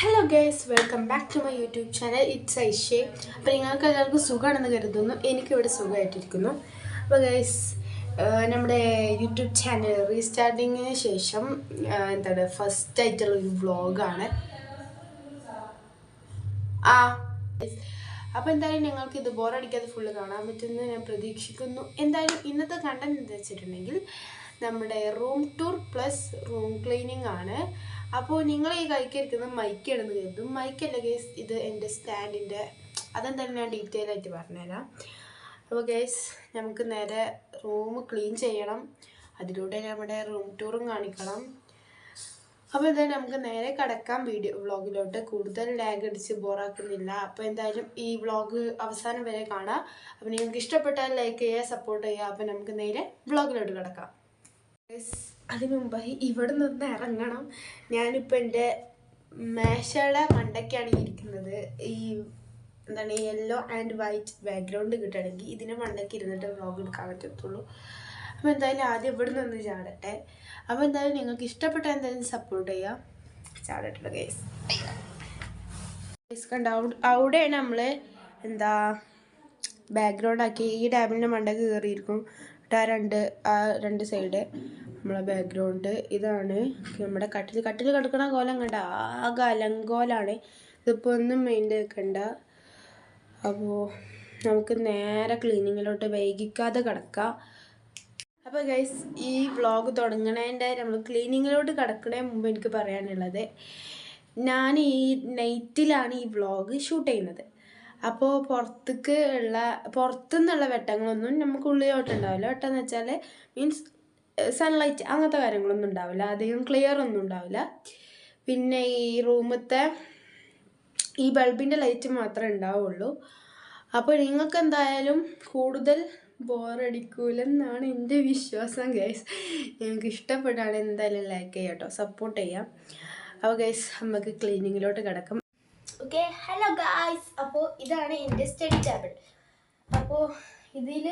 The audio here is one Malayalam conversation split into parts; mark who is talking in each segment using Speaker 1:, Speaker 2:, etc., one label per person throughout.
Speaker 1: Hello guys, welcome back to my YouTube channel. It's Aishe. അപ്പോൾ നിങ്ങൾക്ക് എല്ലാവർക്കും സുഖമാണെന്ന് കരുതുന്നു. എനിക്കിവിടെ സുഖമായിട്ടിരിക്കുന്നു. അപ്പോൾ ഗൈസ്, നമ്മുടെ യൂട്യൂബ് ചാനൽ റീസ്റ്റാർട്ടിങ്ങിന് ശേഷം ഫസ്റ്റ് ആയിട്ടുള്ളൊരു വ്ളോഗാണ്. അപ്പോൾ എന്തായാലും നിങ്ങൾക്ക് ഇത് ബോറടിക്കാതെ ഫുള്ള് കാണാൻ പറ്റുമെന്ന് ഞാൻ പ്രതീക്ഷിക്കുന്നു. എന്തായാലും ഇന്നത്തെ കണ്ടന്റ് എന്താ വെച്ചിട്ടുണ്ടെങ്കിൽ നമ്മുടെ room tour plus room cleaning ആണ്. അപ്പോൾ നിങ്ങൾ ഈ കൈക്കരിക്കുന്ന മൈക്കാണെന്ന് കരുതും. മൈക്കല്ല ഗേസ്, ഇത് എൻ്റെ സ്റ്റാൻഡിൻ്റെ. അതെന്തായാലും ഞാൻ ഡീറ്റെയിൽ ആയിട്ട് പറഞ്ഞുതരാം. അപ്പോൾ ഗേസ്, നമുക്ക് നേരെ റൂം ക്ലീൻ ചെയ്യണം. അതിലൂടെ നമ്മുടെ റൂം ടൂറും കാണിക്കണം. അപ്പോൾ എന്തായാലും നമുക്ക് നേരെ കടക്കാം വ്ളോഗിലോട്ട്. കൂടുതൽ ലാഗ് അടിച്ച് ബോറാക്കുന്നില്ല. അപ്പോൾ എന്തായാലും ഈ വ്ളോഗ് അവസാനം വരെ കാണാം. അപ്പോൾ നിങ്ങൾക്ക് ഇഷ്ടപ്പെട്ടാൽ ലൈക്ക് ചെയ്യുക, സപ്പോർട്ട് ചെയ്യുക. അപ്പോൾ നമുക്ക് നേരെ വ്ളോഗിലോട്ട് കിടക്കാം. അതിനു മുമ്പായി ഇവിടെ നിന്ന് ഇറങ്ങണം. ഞാനിപ്പോൾ എൻ്റെ മേശയുടെ മണ്ടയ്ക്കാണ് ഇരിക്കുന്നത്. ഈ യെല്ലോ ആൻഡ് വൈറ്റ് ബാക്ക്ഗ്രൗണ്ട് കിട്ടണമെങ്കിൽ ഇതിനെ മണ്ടയ്ക്ക് ഇരുന്നിട്ട് വ്ളോഗ് എടുക്കാൻ പറ്റത്തുള്ളൂ. അപ്പോൾ എന്തായാലും ആദ്യം ഇവിടെ നിന്ന് ചാടട്ടെ. അപ്പോൾ എന്തായാലും നിങ്ങൾക്ക് ഇഷ്ടപ്പെട്ട എന്തായാലും സപ്പോർട്ട് ചെയ്യാം. ചാടട്ടെ ഗൈസ്. കണ്ട അവിടെയാണ് നമ്മൾ ബാക്ക്ഗ്രൗണ്ട് ആക്കി ഈ ഡാമിൻ്റെ മണ്ടയ്ക്ക് കയറിയിരിക്കും. രണ്ട് സൈഡ് നമ്മളെ ബാക്ക്ഗ്രൗണ്ട്. ഇതാണ് നമ്മുടെ കട്ടിൽ കിടക്കണ കോലം കണ്ട, ആകെ അലങ്കോലാണ്. ഇതിപ്പോൾ ഒന്നും മെയിൻ്റെ വെക്കണ്ട. അപ്പോൾ നമുക്ക് നേരെ ക്ലീനിങ്ങിലോട്ട് വൈകിക്കാതെ കിടക്കാം. അപ്പോൾ ഗൈസ്, ഈ വ്ളോഗ് തുടങ്ങണതിൻ്റെ നമ്മൾ ക്ലീനിങ്ങിലോട്ട് കിടക്കണേ മുമ്പ് എനിക്ക് പറയാനുള്ളത്, ഞാൻ ഈ നൈറ്റിലാണ് ഈ വ്ളോഗ് ഷൂട്ട് ചെയ്യുന്നത്. അപ്പോൾ പുറത്തുനിന്നുള്ള വെട്ടങ്ങളൊന്നും നമുക്ക് ഉള്ളിലോട്ടുണ്ടാവില്ല. വെട്ടമെന്ന് വെച്ചാൽ മീൻസ് സൺലൈറ്റ് അങ്ങനത്തെ കാര്യങ്ങളൊന്നും ഉണ്ടാവില്ല. അധികം ക്ലിയർ ഒന്നും ഉണ്ടാവില്ല. പിന്നെ ഈ റൂമത്തെ ഈ ബൾബിൻ്റെ ലൈറ്റ് മാത്രമേ ഉണ്ടാവുള്ളൂ. അപ്പോൾ നിങ്ങൾക്ക് എന്തായാലും കൂടുതൽ ബോറടിക്കൂലെന്നാണ് എൻ്റെ വിശ്വാസം ഗൈസ്. നിങ്ങൾക്ക് ഇഷ്ടപ്പെട്ടാണ് എന്തായാലും ലൈക്ക് ചെയ്യാം കേട്ടോ, സപ്പോർട്ട് ചെയ്യാം. അപ്പോൾ ഗൈസ്, നമുക്ക് ക്ലീനിങ്ങിലോട്ട് കിടക്കാം. Okay, hello guys. അപ്പോൾ ഇതാണ് എൻ്റെ സ്റ്റഡി ടേബിൾ. അപ്പോൾ ഇതിൽ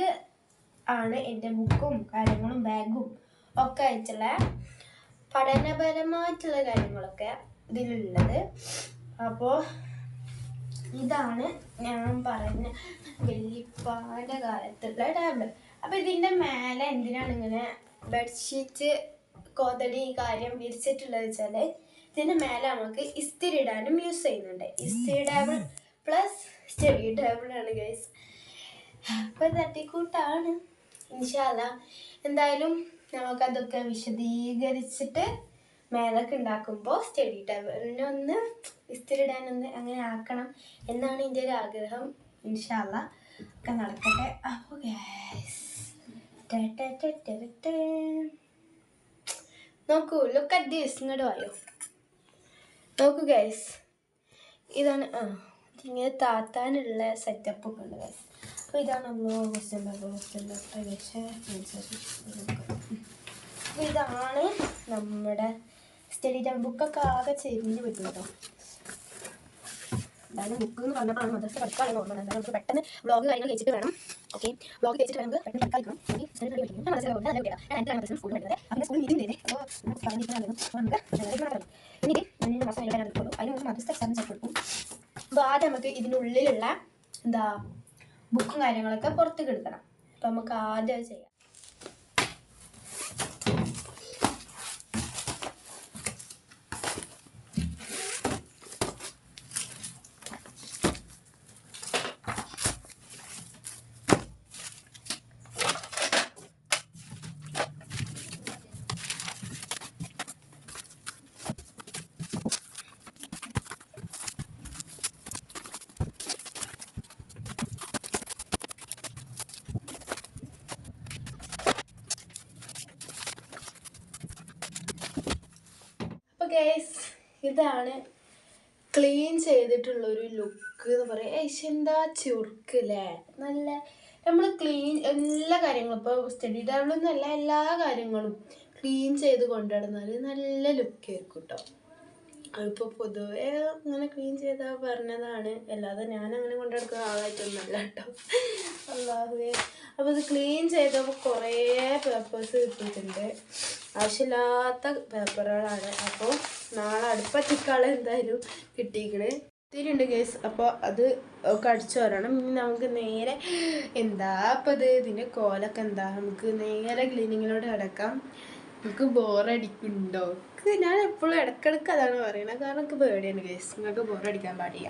Speaker 1: ആണ് എൻ്റെ ബുക്കും കാര്യങ്ങളും ബാഗും ഒക്കെ ആയിട്ടുള്ള പഠനപരമായിട്ടുള്ള കാര്യങ്ങളൊക്കെ ഇതിലുള്ളത്. അപ്പോൾ ഇതാണ് ഞാൻ പറഞ്ഞ വല്യപ്പാൻ്റെ കാലത്തുള്ള ടേബിൾ. അപ്പോൾ ഇതിൻ്റെ മേലെ എന്തിനാണ് ഇങ്ങനെ ബെഡ്ഷീറ്റ് കോതടി കാര്യം വിരിച്ചിട്ടുള്ളത് വെച്ചാൽ ഇതിൻ്റെ മേലെ നമുക്ക് ഇസ്തിരി ഇടാനും യൂസ് ചെയ്യുന്നുണ്ട്. ഇസ്തിരി ടേബിൾ പ്ലസ് സ്റ്റഡി ടേബിളാണ് ഗൈസ്. അപ്പോൾ തട്ടിക്കൂട്ടാണ്. ഇൻഷാ അല്ലാ എന്തായാലും നമുക്കതൊക്കെ വിശദീകരിച്ചിട്ട് മേലൊക്കെ ഉണ്ടാക്കുമ്പോൾ സ്റ്റഡി ടേബിളിനൊന്ന് ഇസ്തിരി ഇടാനൊന്ന് അങ്ങനെ ആക്കണം എന്നാണ് എൻ്റെ ഒരു ആഗ്രഹം. ഇൻഷാ അല്ലാ ഒക്കെ നടക്കട്ടെ. അപ്പോൾ ഗൈസ്, നോക്കൂ, ലുക്ക് അറ്റ് ദിസ്. ഇങ്ങോട്ട് വായോ, നോക്കൂ ഗൈസ്. ഇതാണ് ഇങ്ങനെ താത്താനുള്ള സെറ്റപ്പ് ഒക്കെ ഉണ്ട് ഗൈസ്. അപ്പോൾ ഇതാണ് നമ്മൾ അപ്പോൾ ഇതാണ് നമ്മുടെ സ്റ്റഡി ടൈം. ബുക്കൊക്കെ ആകെ ചെരിഞ്ഞ് പറ്റും കേട്ടോ. എന്തായാലും ബുക്ക് എന്ന് പറഞ്ഞപ്പോഴാണ് മദ്രസ പഠിക്കാനുള്ള ഓർമ്മ. എന്തായാലും നമുക്ക് പെട്ടെന്ന് വ്ളോഗ് കാര്യങ്ങൾ കഴിച്ചിട്ട് വേണം. ഓക്കെ, വ്ളോഗ് കഴിച്ചിട്ട് നമുക്ക് പെട്ടെന്ന് പഠിക്കാതിരിക്കണം. ഓക്കെ, സ്റ്റഡി ടൈം പഠിക്കും. ഞാൻ മനസ്സിലാവും നല്ല കുട്ടിയാണ്. ഞാൻ എൻ്റെ മദ്രസ സ്കൂളിൽ പഠിക്കുന്നത്. അങ്ങനെ സ്കൂളിൽ മീറ്റിംഗ് ചെയ്തേ. അപ്പോൾ നമുക്ക് പറഞ്ഞിരിക്കണം. അപ്പോൾ നമുക്ക് എന്നിട്ട് 2 മാസം കഴിഞ്ഞാൽ എടുക്കുള്ളൂ. അതിന് നമുക്ക് മദ്രസ എക്സാം ചെക്ക് കൊടുക്കും. അപ്പോൾ ആദ്യം നമുക്ക് ഇതിനുള്ളിലുള്ള ബുക്കും കാര്യങ്ങളൊക്കെ പുറത്തേക്ക് എടുക്കണം. അപ്പോൾ നമുക്ക് ആദ്യം അത് ചെയ്യാം. ഗൈസ്, ഇതാണ് ക്ലീൻ ചെയ്തിട്ടുള്ളൊരു ലുക്ക് എന്ന് പറയാം. എന്താ ചുരുക്കല്ലേ, നല്ല നമ്മൾ ക്ലീൻ എല്ലാ കാര്യങ്ങളും ഇപ്പോൾ സ്റ്റഡി ടേബിളൊന്നുമല്ല, എല്ലാ കാര്യങ്ങളും ക്ലീൻ ചെയ്ത് കൊണ്ടുനടന്നാൽ നല്ല ലുക്കായിരിക്കും കേട്ടോ. അതിപ്പോൾ പൊതുവേ അങ്ങനെ ക്ലീൻ ചെയ്താൽ പറഞ്ഞതാണ്, അല്ലാതെ ഞാനങ്ങനെ കൊണ്ടുനടക്കുന്ന ആളായിട്ടൊന്നുമല്ല കേട്ടോ. അല്ലാതെ അപ്പോൾ ഇത് ക്ലീൻ ചെയ്തപ്പോൾ കുറേ പേപ്പേഴ്സ് കിട്ടിയിട്ടുണ്ട്. ആവശ്യമില്ലാത്ത പേപ്പറുകളാണ്. അപ്പോൾ നാളെ അടുപ്പത്തിക്കാളെ എന്തായാലും കിട്ടിയിരിക്കണേ ഒത്തിരിയുണ്ട് ഗൈസ്. അപ്പോൾ അത് ഒക്കെ അടിച്ചു വരണം. ഇനി നമുക്ക് നേരെ എന്താ അപ്പം ഇതിൻ്റെ കോലൊക്കെ എന്താ നമുക്ക് നേരെ ക്ലീനിങ്ങിലോട്ട് കിടക്കാം. നിങ്ങൾക്ക് ബോറടിക്കുന്നുണ്ടോ? ഞാൻ എപ്പോഴും ഇടയ്ക്കിടയ്ക്ക് അതാണ് പറയുന്നത്. കാരണം എനിക്ക് പേടിയാണ് ഗൈസ്, നിങ്ങൾക്ക് ബോറടിക്കാൻ പാടില്ല.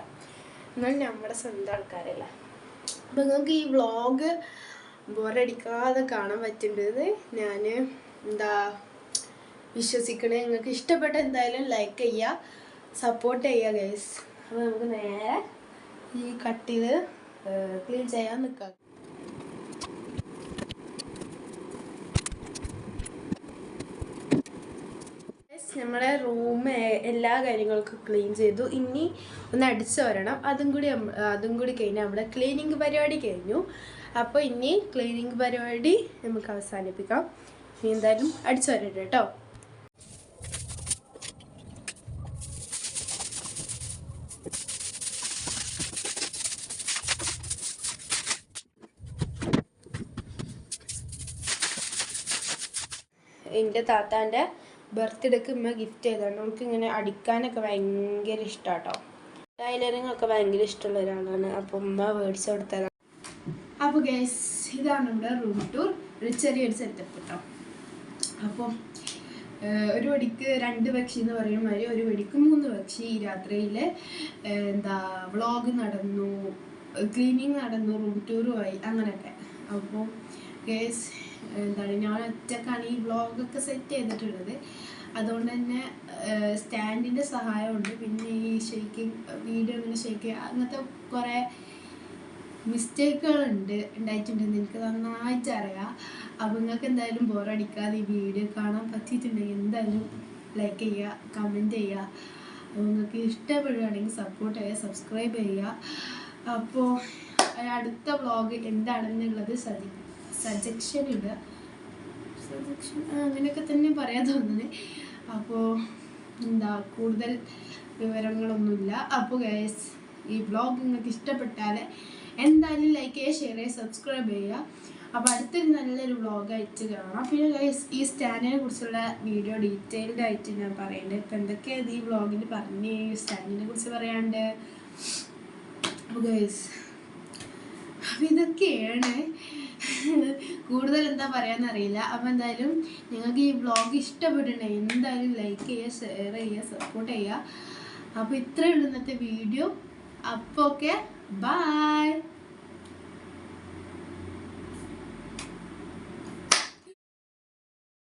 Speaker 1: എന്നാലും നമ്മുടെ സ്വന്തം ആൾക്കാരല്ല. അപ്പം നിങ്ങൾക്ക് ഈ വ്ളോഗ് ബോറടിക്കാതെ കാണാൻ പറ്റുന്നത് ഞാൻ എന്താ വിശ്വസിക്കണേ. നിങ്ങൾക്ക് ഇഷ്ടപ്പെട്ട എന്തായാലും ലൈക്ക് ചെയ്യുക, സപ്പോർട്ട് ചെയ്യുക ഗൈസ്. അപ്പോൾ നമുക്ക് നേരെ ഈ കട്ട് ചെയ്ത് ക്ലീൻ ചെയ്യാൻ നിൽക്കാം. നമ്മുടെ റൂം എല്ലാ കാര്യങ്ങൾക്കും ക്ലീൻ ചെയ്തു. ഇനി ഒന്ന് അടിച്ചു വരണം. അതും കൂടി കഴിഞ്ഞാൽ നമ്മുടെ ക്ലീനിങ് പരിപാടി കഴിഞ്ഞു. അപ്പോൾ ഇനി ക്ലീനിങ് പരിപാടി നമുക്ക് അവസാനിപ്പിക്കാം. ഇനി എന്തായാലും അടിച്ചു വരട്ടെ കേട്ടോ. എൻ്റെ താത്താൻ്റെ ബർത്ത്ഡേക്ക് ഉമ്മ ഗിഫ്റ്റ് ചെയ്താണ്. നമുക്ക് ഇങ്ങനെ അടിക്കാനൊക്കെ ഭയങ്കര ഇഷ്ടമാണ് കേട്ടോ. ടൈലറിങ് ഒക്കെ ഭയങ്കര ഇഷ്ടമുള്ള ഒരാളാണ്. അപ്പോൾ ഉമ്മ മേടിച്ചു കൊടുത്തതാണ്. അപ്പോൾ ഗൈസ്, ഇതാണ് നമ്മുടെ റൂം ടൂർ. ഒരു ചെറിയൊരു സെറ്റപ്പ് കേട്ടോ. അപ്പം ഒരു വെടിക്ക് 2 പക്ഷി എന്ന് പറയുന്ന മാതിരി ഒരു വെടിക്ക് 3 പക്ഷി. ഈ രാത്രിയിൽ എന്താ വ്ളോഗ് നടന്നു, ക്ലീനിങ് നടന്നു, റൂം ടൂറുമായി, അങ്ങനെയൊക്കെ. അപ്പോൾ ഗൈസ് എന്താണ്, ഞാൻ ഒറ്റക്കാണ് ഈ വ്ളോഗൊക്കെ സെറ്റ് ചെയ്തിട്ടുള്ളത്. അതുകൊണ്ട് തന്നെ സ്റ്റാൻഡിൻ്റെ സഹായമുണ്ട്. പിന്നെ ഈ ഷെയ്ക്കിങ് വീഡിയോ ഇങ്ങനെ ഷെയ്ക്ക് അങ്ങനത്തെ കുറേ ഉണ്ടായിട്ടുണ്ടെന്ന് എനിക്ക് നന്നായിട്ട് അറിയാം. അപ്പോൾ നിങ്ങൾക്ക് എന്തായാലും ബോറടിക്കാതെ ഈ വീഡിയോ കാണാൻ പറ്റിയിട്ടുണ്ടെങ്കിൽ എന്തായാലും ലൈക്ക് ചെയ്യുക, കമൻറ്റ് ചെയ്യുക. അപ്പോൾ നിങ്ങൾക്ക് ഇഷ്ടപ്പെടുകയാണെങ്കിൽ സപ്പോർട്ട് ചെയ്യുക, സബ്സ്ക്രൈബ് ചെയ്യുക. അപ്പോൾ അടുത്ത വ്ളോഗ് എന്താണെന്നുള്ളത് സജക്ഷൻ ഇടുക. അങ്ങനെയൊക്കെ തന്നെ പറയാൻ തോന്നുന്നത്. അപ്പോൾ എന്താ കൂടുതൽ വിവരങ്ങളൊന്നുമില്ല. അപ്പോൾ ഗൈസ്, ഈ വ്ളോഗ് നിങ്ങൾക്ക് ഇഷ്ടപ്പെട്ടാൽ എന്തായാലും ലൈക്ക് ചെയ്യുക, ഷെയർ ചെയ്യുക, സബ്സ്ക്രൈബ് ചെയ്യുക. അപ്പോൾ അടുത്തൊരു നല്ലൊരു വ്ളോഗായിട്ട് കാണാം. പിന്നെ ഗൈസ്, ഈ സ്റ്റാൻഡിനെ കുറിച്ചുള്ള വീഡിയോ ഡീറ്റെയിൽഡ് ആയിട്ട് ഞാൻ പറയുന്നുണ്ട്. ഇപ്പം എന്തൊക്കെയാണ് ഈ വ്ളോഗിൽ പറഞ്ഞ് ഈ സ്റ്റാൻഡിനെ കുറിച്ച് പറയാണ്ട്. അപ്പോൾ ഗൈസ്, അപ്പോൾ ഇതൊക്കെയാണ്. കൂടുതൽ എന്താ പറയാന്നറിയില്ല. അപ്പോൾ എന്തായാലും നിങ്ങൾക്ക് ഈ വ്ളോഗ് ഇഷ്ടപ്പെട്ടിട്ടുണ്ടെങ്കിൽ എന്തായാലും ലൈക്ക് ചെയ്യുക, ഷെയർ ചെയ്യുക, സപ്പോർട്ട് ചെയ്യുക. അപ്പോൾ ഇത്രയേ ഉള്ളൂ ഇന്നത്തെ വീഡിയോ. അപ്പോൾ ഓക്കെ, ബൈ.